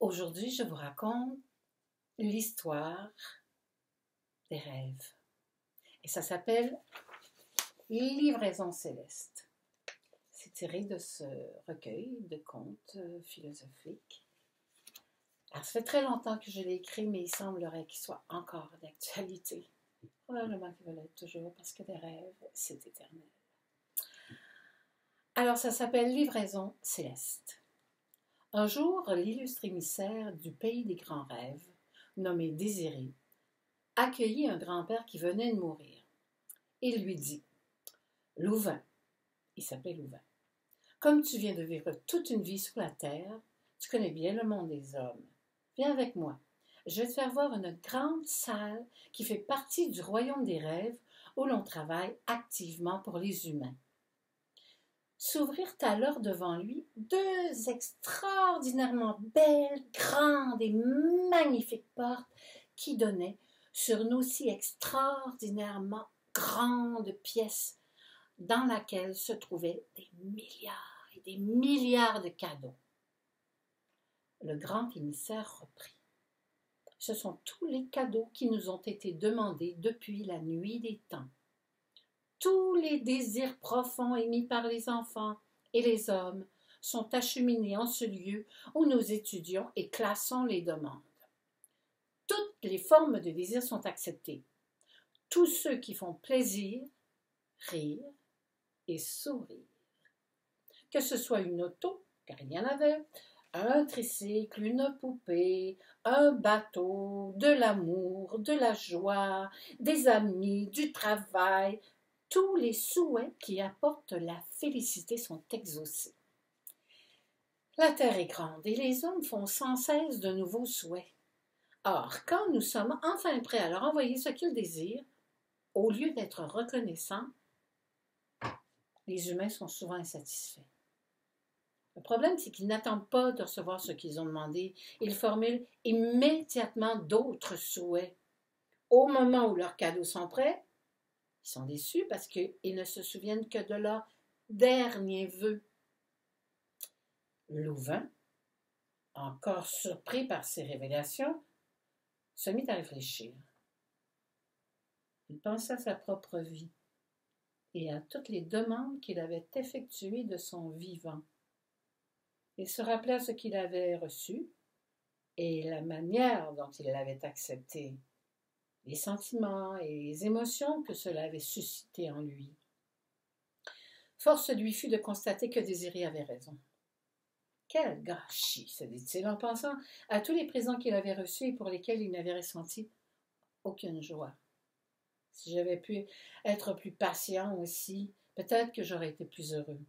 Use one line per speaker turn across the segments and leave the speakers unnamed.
Aujourd'hui, je vous raconte l'histoire des rêves. Et ça s'appelle Livraison céleste. C'est tiré de ce recueil de contes philosophiques. Alors, ça fait très longtemps que je l'ai écrit, mais il semblerait qu'il soit encore d'actualité. Probablement qu'il va l'être toujours, parce que des rêves, c'est éternel. Alors, ça s'appelle Livraison céleste. Un jour, l'illustre émissaire du pays des grands rêves, nommé Désiré, accueillit un grand-père qui venait de mourir. Il lui dit « Louvain, il s'appelait Louvain, comme tu viens de vivre toute une vie sous la terre, tu connais bien le monde des hommes. Viens avec moi. Je vais te faire voir une grande salle qui fait partie du royaume des rêves où l'on travaille activement pour les humains. » S'ouvrirent alors devant lui deux extraordinairement belles, grandes et magnifiques portes qui donnaient sur une aussi extraordinairement grande pièce dans laquelle se trouvaient des milliards et des milliards de cadeaux. Le grand émissaire reprit. Ce sont tous les cadeaux qui nous ont été demandés depuis la nuit des temps. Tous les désirs profonds émis par les enfants et les hommes sont acheminés en ce lieu où nous étudions et classons les demandes. Toutes les formes de désir sont acceptées. Tous ceux qui font plaisir, rire et sourire. Que ce soit une auto, car il y en avait, un tricycle, une poupée, un bateau, de l'amour, de la joie, des amis, du travail, tous les souhaits qui apportent la félicité sont exaucés. La terre est grande et les hommes font sans cesse de nouveaux souhaits. Or, quand nous sommes enfin prêts à leur envoyer ce qu'ils désirent, au lieu d'être reconnaissants, les humains sont souvent insatisfaits. Le problème, c'est qu'ils n'attendent pas de recevoir ce qu'ils ont demandé. Ils formulent immédiatement d'autres souhaits. Au moment où leurs cadeaux sont prêts, ils sont déçus parce qu'ils ne se souviennent que de leur dernier vœu. Louvain, encore surpris par ces révélations, se mit à réfléchir. Il pensa à sa propre vie et à toutes les demandes qu'il avait effectuées de son vivant. Il se rappela ce qu'il avait reçu et la manière dont il l'avait accepté, les sentiments et les émotions que cela avait suscité en lui. Force lui fut de constater que Désiré avait raison. Quel gâchis, se dit-il en pensant à tous les présents qu'il avait reçus et pour lesquels il n'avait ressenti aucune joie. Si j'avais pu être plus patient aussi, peut-être que j'aurais été plus heureux.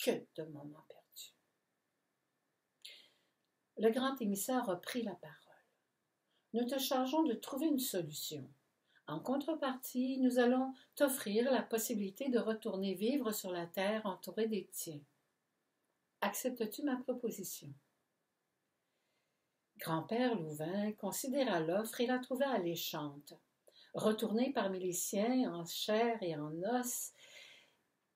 Que de moments perdus. Le grand émissaire reprit la parole. Nous te chargeons de trouver une solution. En contrepartie, nous allons t'offrir la possibilité de retourner vivre sur la terre entouré des tiens. Acceptes-tu ma proposition? Grand-père Louvain considéra l'offre et la trouva alléchante. Retourner parmi les siens en chair et en os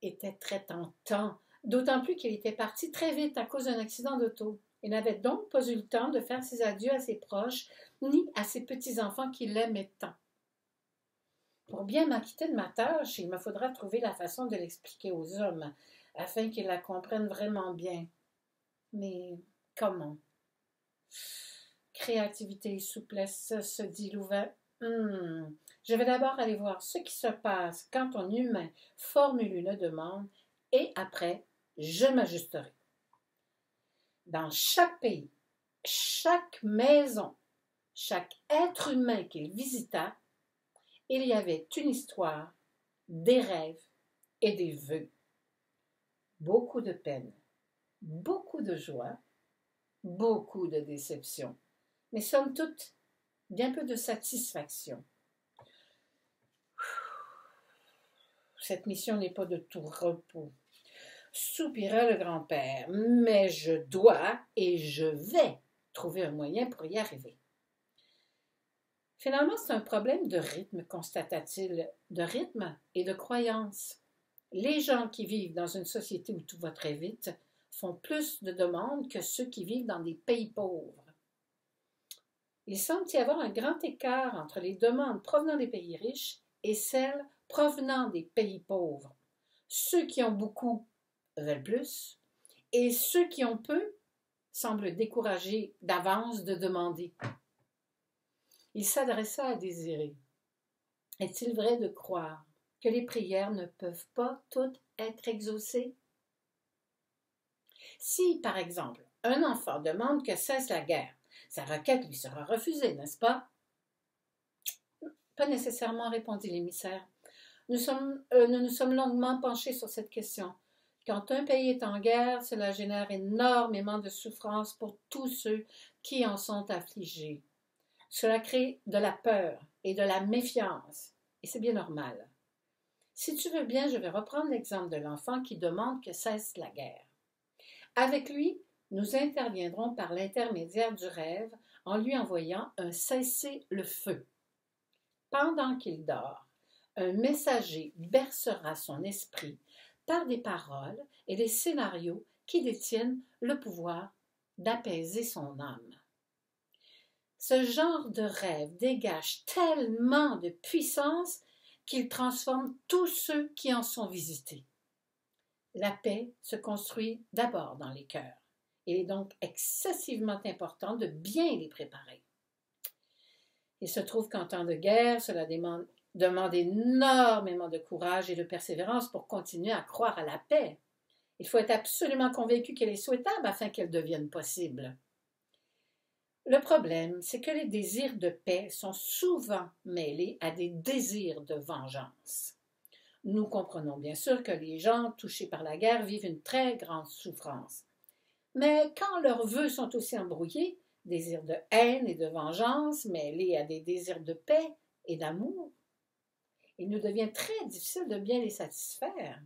était très tentant, d'autant plus qu'il était parti très vite à cause d'un accident d'auto. Il n'avait donc pas eu le temps de faire ses adieux à ses proches, ni à ses petits-enfants qui l'aimaient tant. Pour bien m'acquitter de ma tâche, il me faudra trouver la façon de l'expliquer aux hommes, afin qu'ils la comprennent vraiment bien. Mais comment? Créativité et souplesse, se dit Louvain. Je vais d'abord aller voir ce qui se passe quand un humain formule une demande, et après, je m'ajusterai. Dans chaque pays, chaque maison, chaque être humain qu'il visita, il y avait une histoire, des rêves et des vœux. Beaucoup de peine, beaucoup de joie, beaucoup de déception, mais somme toute, bien peu de satisfaction. Cette mission n'est pas de tout repos, soupira le grand-père, mais je dois et je vais trouver un moyen pour y arriver. Finalement, c'est un problème de rythme, constata-t-il, de rythme et de croyance. Les gens qui vivent dans une société où tout va très vite font plus de demandes que ceux qui vivent dans des pays pauvres. Il semble y avoir un grand écart entre les demandes provenant des pays riches et celles provenant des pays pauvres. Ceux qui ont beaucoup veulent plus et ceux qui ont peu semblent découragés d'avance de demander. Il s'adressa à Désiré. Est-il vrai de croire que les prières ne peuvent pas toutes être exaucées? Si, par exemple, un enfant demande que cesse la guerre, sa requête lui sera refusée, n'est-ce pas? Pas nécessairement, répondit l'émissaire. Nous nous sommes longuement penchés sur cette question. Quand un pays est en guerre, cela génère énormément de souffrance pour tous ceux qui en sont affligés. Cela crée de la peur et de la méfiance, et c'est bien normal. Si tu veux bien, je vais reprendre l'exemple de l'enfant qui demande que cesse la guerre. Avec lui, nous interviendrons par l'intermédiaire du rêve en lui envoyant un cessez-le-feu. Pendant qu'il dort, un messager bercera son esprit par des paroles et des scénarios qui détiennent le pouvoir d'apaiser son âme. Ce genre de rêve dégage tellement de puissance qu'il transforme tous ceux qui en sont visités. La paix se construit d'abord dans les cœurs. Il est donc excessivement important de bien les préparer. Il se trouve qu'en temps de guerre, cela demande énormément de courage et de persévérance pour continuer à croire à la paix. Il faut être absolument convaincu qu'elle est souhaitable afin qu'elle devienne possible. Le problème, c'est que les désirs de paix sont souvent mêlés à des désirs de vengeance. Nous comprenons bien sûr que les gens touchés par la guerre vivent une très grande souffrance. Mais quand leurs vœux sont aussi embrouillés, désirs de haine et de vengeance mêlés à des désirs de paix et d'amour, il nous devient très difficile de bien les satisfaire.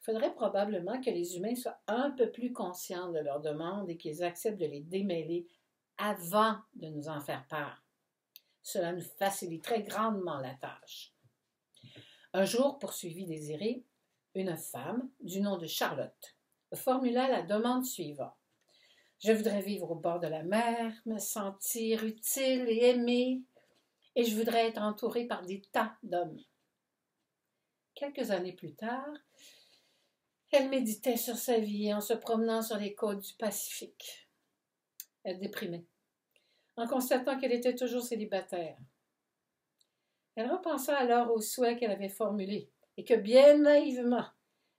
Il faudrait probablement que les humains soient un peu plus conscients de leurs demandes et qu'ils acceptent de les démêler avant de nous en faire part. Cela nous faciliterait grandement la tâche. Un jour, poursuivit Désiré, une femme, du nom de Charlotte, formula la demande suivante. Je voudrais vivre au bord de la mer, me sentir utile et aimée, et je voudrais être entourée par des tas d'hommes. Quelques années plus tard, elle méditait sur sa vie en se promenant sur les côtes du Pacifique. Elle déprimait, en constatant qu'elle était toujours célibataire. Elle repensa alors aux souhaits qu'elle avait formulés et que bien naïvement,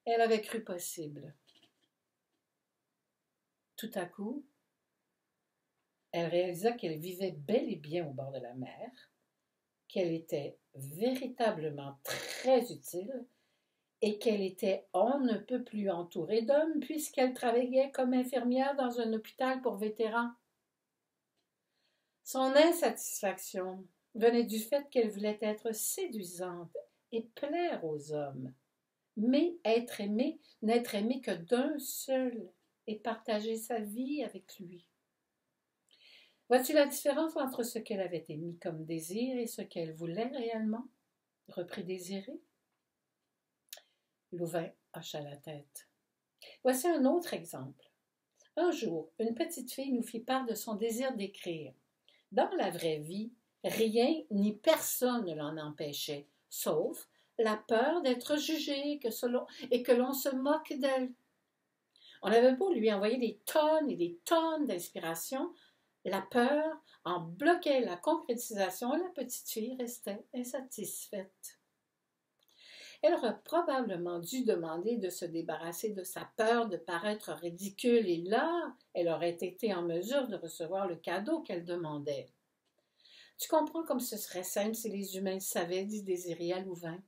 elle avait cru possible. Tout à coup, elle réalisa qu'elle vivait bel et bien au bord de la mer, qu'elle était véritablement très utile et qu'elle était on ne peut plus entourée d'hommes puisqu'elle travaillait comme infirmière dans un hôpital pour vétérans. Son insatisfaction venait du fait qu'elle voulait être séduisante et plaire aux hommes, mais être aimée, n'être aimée que d'un seul et partager sa vie avec lui. Vois-tu la différence entre ce qu'elle avait émis comme désir et ce qu'elle voulait réellement? Reprit Désiré. Louvain hocha la tête. Voici un autre exemple. Un jour, une petite fille nous fit part de son désir d'écrire. Dans la vraie vie, rien ni personne ne l'en empêchait, sauf la peur d'être jugée et que l'on se moque d'elle. On avait beau lui envoyer des tonnes et des tonnes d'inspiration, la peur en bloquait la concrétisation et la petite fille restait insatisfaite. Elle aurait probablement dû demander de se débarrasser de sa peur de paraître ridicule et là, elle aurait été en mesure de recevoir le cadeau qu'elle demandait. Tu comprends comme ce serait simple si les humains savaient, dit Désiré à Louvain.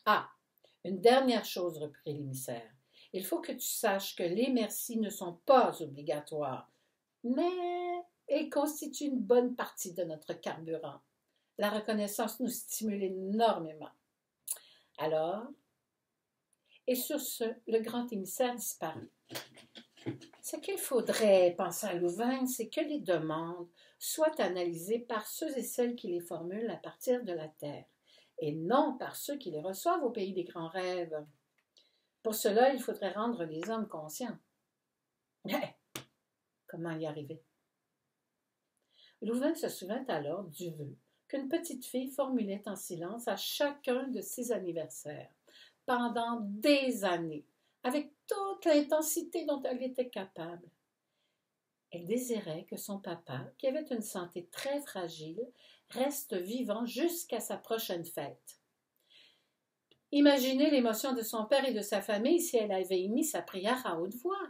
Ah, une dernière chose, reprit l'émissaire. Il faut que tu saches que les merci ne sont pas obligatoires, mais ils constituent une bonne partie de notre carburant. La reconnaissance nous stimule énormément. Alors, et sur ce, le grand émissaire disparut. Ce qu'il faudrait, pensa Louvain, c'est que les demandes soient analysées par ceux et celles qui les formulent à partir de la terre, et non par ceux qui les reçoivent au pays des grands rêves. Pour cela, il faudrait rendre les hommes conscients. Mais comment y arriver? Louvain se souvint alors du vœu qu'une petite fille formulait en silence à chacun de ses anniversaires, pendant des années, avec toute l'intensité dont elle était capable. Elle désirait que son papa, qui avait une santé très fragile, reste vivant jusqu'à sa prochaine fête. Imaginez l'émotion de son père et de sa famille si elle avait émis sa prière à haute voix.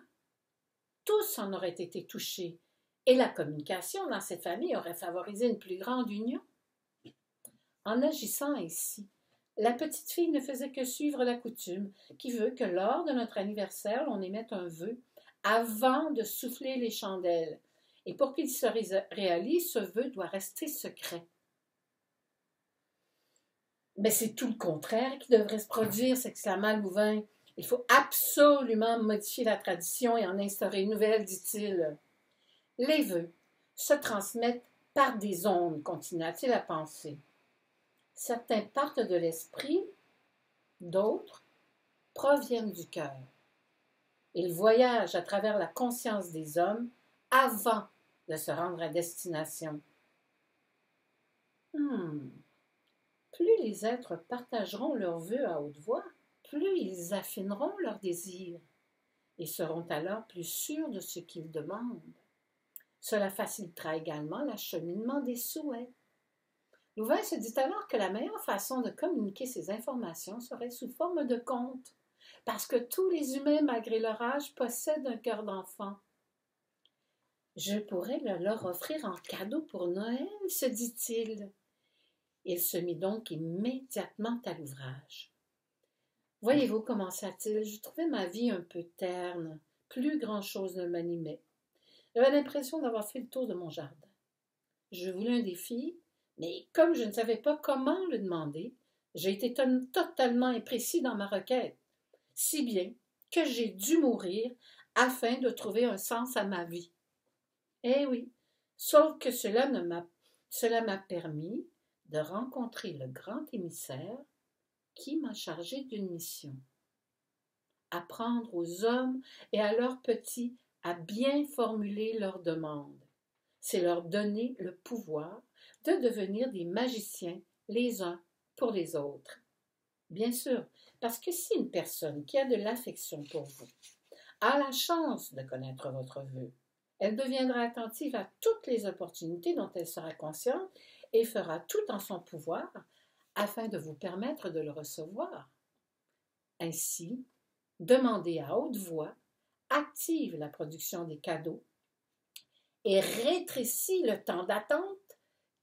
Tous en auraient été touchés, et la communication dans cette famille aurait favorisé une plus grande union. En agissant ainsi, la petite fille ne faisait que suivre la coutume qui veut que lors de notre anniversaire, on émette un vœu avant de souffler les chandelles. Et pour qu'il se réalise, ce vœu doit rester secret. Mais c'est tout le contraire qui devrait se produire, s'exclama Louvain. Il faut absolument modifier la tradition et en instaurer une nouvelle, dit-il. Les vœux se transmettent par des ondes, continua-t-il à penser. Certains partent de l'esprit, d'autres proviennent du cœur. Ils voyagent à travers la conscience des hommes avant de se rendre à destination. Plus les êtres partageront leurs vœux à haute voix, plus ils affineront leurs désirs et seront alors plus sûrs de ce qu'ils demandent. Cela facilitera également l'acheminement des souhaits. Louvain se dit alors que la meilleure façon de communiquer ces informations serait sous forme de contes, parce que tous les humains, malgré leur âge, possèdent un cœur d'enfant. Je pourrais le leur offrir en cadeau pour Noël, se dit-il. Il se mit donc immédiatement à l'ouvrage. Voyez-vous, commença-t-il, je trouvais ma vie un peu terne, plus grand-chose ne m'animait. J'avais l'impression d'avoir fait le tour de mon jardin. Je voulais un défi, mais comme je ne savais pas comment le demander, j'ai été totalement imprécis dans ma requête, si bien que j'ai dû mourir afin de trouver un sens à ma vie. Eh oui, sauf que cela m'a permis de rencontrer le grand émissaire qui m'a chargé d'une mission. Apprendre aux hommes et à leurs petits à bien formuler leurs demandes. C'est leur donner le pouvoir de devenir des magiciens les uns pour les autres. Bien sûr, parce que si une personne qui a de l'affection pour vous a la chance de connaître votre vœu, elle deviendra attentive à toutes les opportunités dont elle sera consciente et fera tout en son pouvoir afin de vous permettre de le recevoir. Ainsi, demander à haute voix active la production des cadeaux et rétrécit le temps d'attente,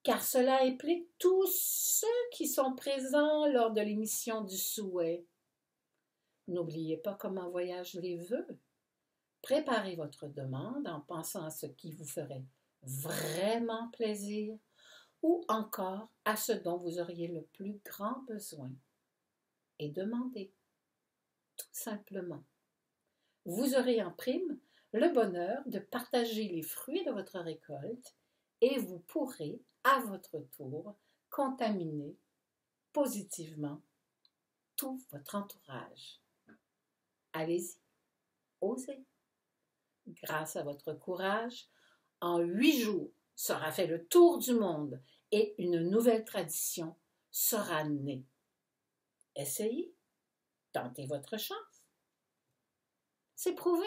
car cela implique tous ceux qui sont présents lors de l'émission du souhait. N'oubliez pas comment voyagent les vœux. Préparez votre demande en pensant à ce qui vous ferait vraiment plaisir ou encore à ce dont vous auriez le plus grand besoin. Et demandez, tout simplement. Vous aurez en prime le bonheur de partager les fruits de votre récolte et vous pourrez, à votre tour, contaminer positivement tout votre entourage. Allez-y, osez. Grâce à votre courage, en 8 jours sera fait le tour du monde et une nouvelle tradition sera née. Essayez, tentez votre chance. C'est prouvé.